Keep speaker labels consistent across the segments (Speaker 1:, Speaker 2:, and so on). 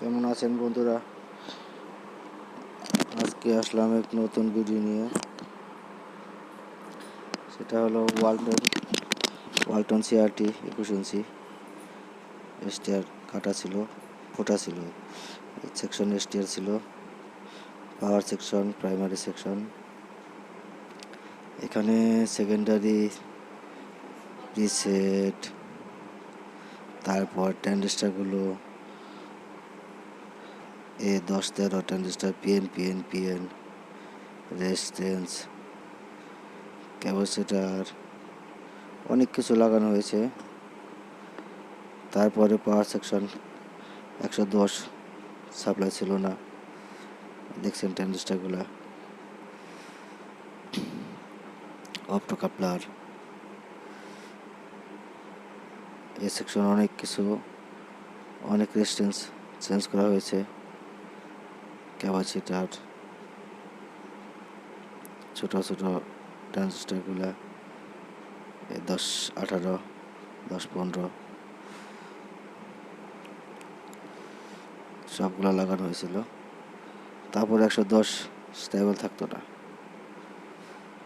Speaker 1: কেমন আছেন বন্ধুরা? আজকে আসলাম এক নতুন ভিডিও নিয়ে। সেটা হলো ওয়ালটন সিআরটি 21 ইঞ্চি এসটিআর কাটা ছিল, ফোটা ছিল। সেকশন এসটিআর ছিল, পাওয়ার সেকশন, প্রাইমারি সেকশন। এখানে সেকেন্ডারি প্রিসেট, তারপর ট্রানজিস্টারগুলো A10-13 transistor, PN, resistance, capacitor, অনেক কিছু লাগানো হয়েছে। তারপরে পাওয়ার সেকশন 110 সাপ্লাই ছিল না, দেখছেন ট্রানজিস্টারগুলা, অপটো কাপলার, এই সেকশন অনেক কিছু, অনেক রেজিস্ট্যান্স চেঞ্জ করা হয়েছে। ক্যাপাসিটর, ছোট ছোট ট্রানজিস্টারগুলা 10-18, 10-15 সবগুলা লাগানো হয়েছিল। তারপর 110 স্টেবল থাকতো না,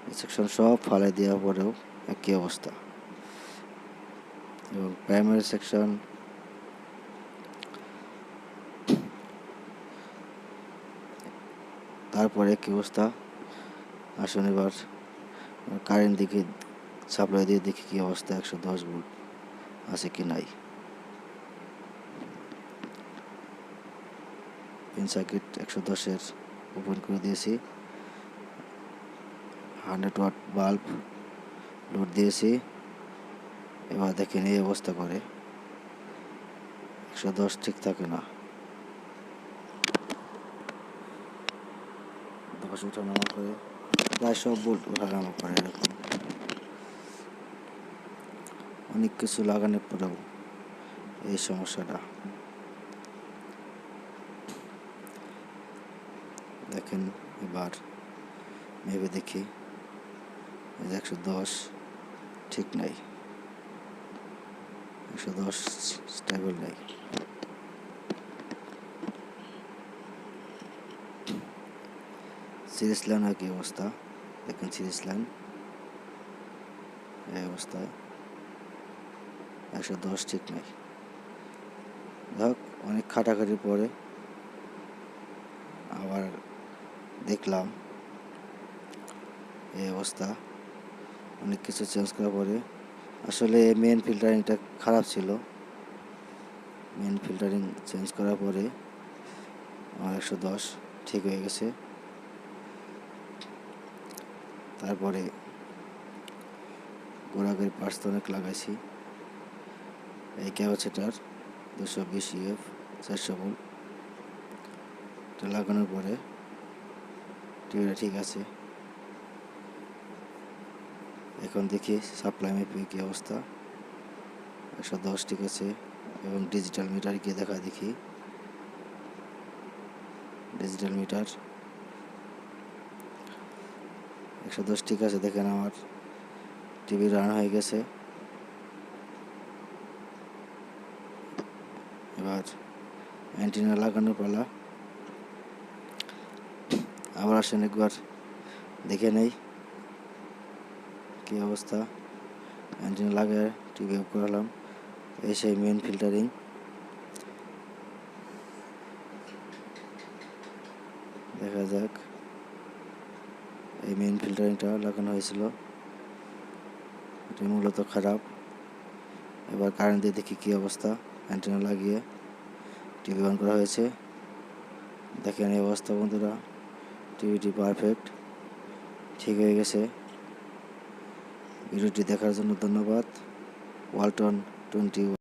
Speaker 1: এই সেকশন সব ফালাই দেওয়ার পরেও একই অবস্থা। এবং প্রাইমারি সেকশন তারপরে একই অবস্থা। আসুন এবার কারেন্ট দিকে সাপ্লাই দিয়ে দেখি কি অবস্থা, 110 ভোল্ট আছে কি নাই। পিন সার্কিট 110-এর ওপেন করে দিয়েছি, 100 ওয়াট বাল্ব লোড দিয়েছি। এবার দেখেন এই অবস্থা করে, 110 ঠিক থাকে না, 10 ওঠানামা করে, প্রায় সব ভোল্ট ওঠানামা করে। এরকম অনেক কিছু লাগানোর পরেও এই সমস্যাটা। দেখেন এবার ভেবে দেখি, 110 ঠিক নাই, 110 স্টেবল নাই। সিরিজ লাইন একই অবস্থা, দেখেন সিরিজ লাইন এই অবস্থায় 110 ঠিক নাই। যাক, অনেক খাটাখাটির পরে আবার দেখলাম এই অবস্থা। অনেক কিছু চেঞ্জ করার পরে আসলে মেন ফিল্টারিংটা খারাপ ছিল। মেন ফিল্টারিং চেঞ্জ করার পরে আমার 110 ঠিক হয়ে গেছে। তারপরে গোড়াগড়ি পার্টস তো অনেক লাগাইছি। এই ক্যাপাসিটর 220 EF 400 ভোল্ট, এটা লাগানোর পরে টিভিটা ঠিক আছে। এখন দেখি সাপ্লাই মেপে কি অবস্থা, 110 ঠিক আছে। এবং ডিজিটাল মিটার গিয়ে দেখা দেখি, ডিজিটাল মিটার 110 ঠিক আছে। দেখেন আমার টিভি রান হয়ে গেছে। এবার অ্যান্টিনা লাগানোর পালা। আবার আসেন একবার দেখে নেই কি অবস্থা। অ্যান্টিনা লাগিয়ে টিভি অফ করালাম। এই সেই মেন ফিল্টারিং, দেখা যাক। এই মেন ফিল্টারিংটা লাগানো হয়েছিল, এটি মূলত খারাপ। এবার কারেন্ট দিয়ে দেখি কি অবস্থা। অ্যান্টেনা লাগিয়ে টিভি অন করা হয়েছে, দেখেন এই অবস্থা বন্ধুরা। টিভিটি পারফেক্ট ঠিক হয়ে গেছে। ভিডিওটি দেখার জন্য ধন্যবাদ। ওয়ালটন 20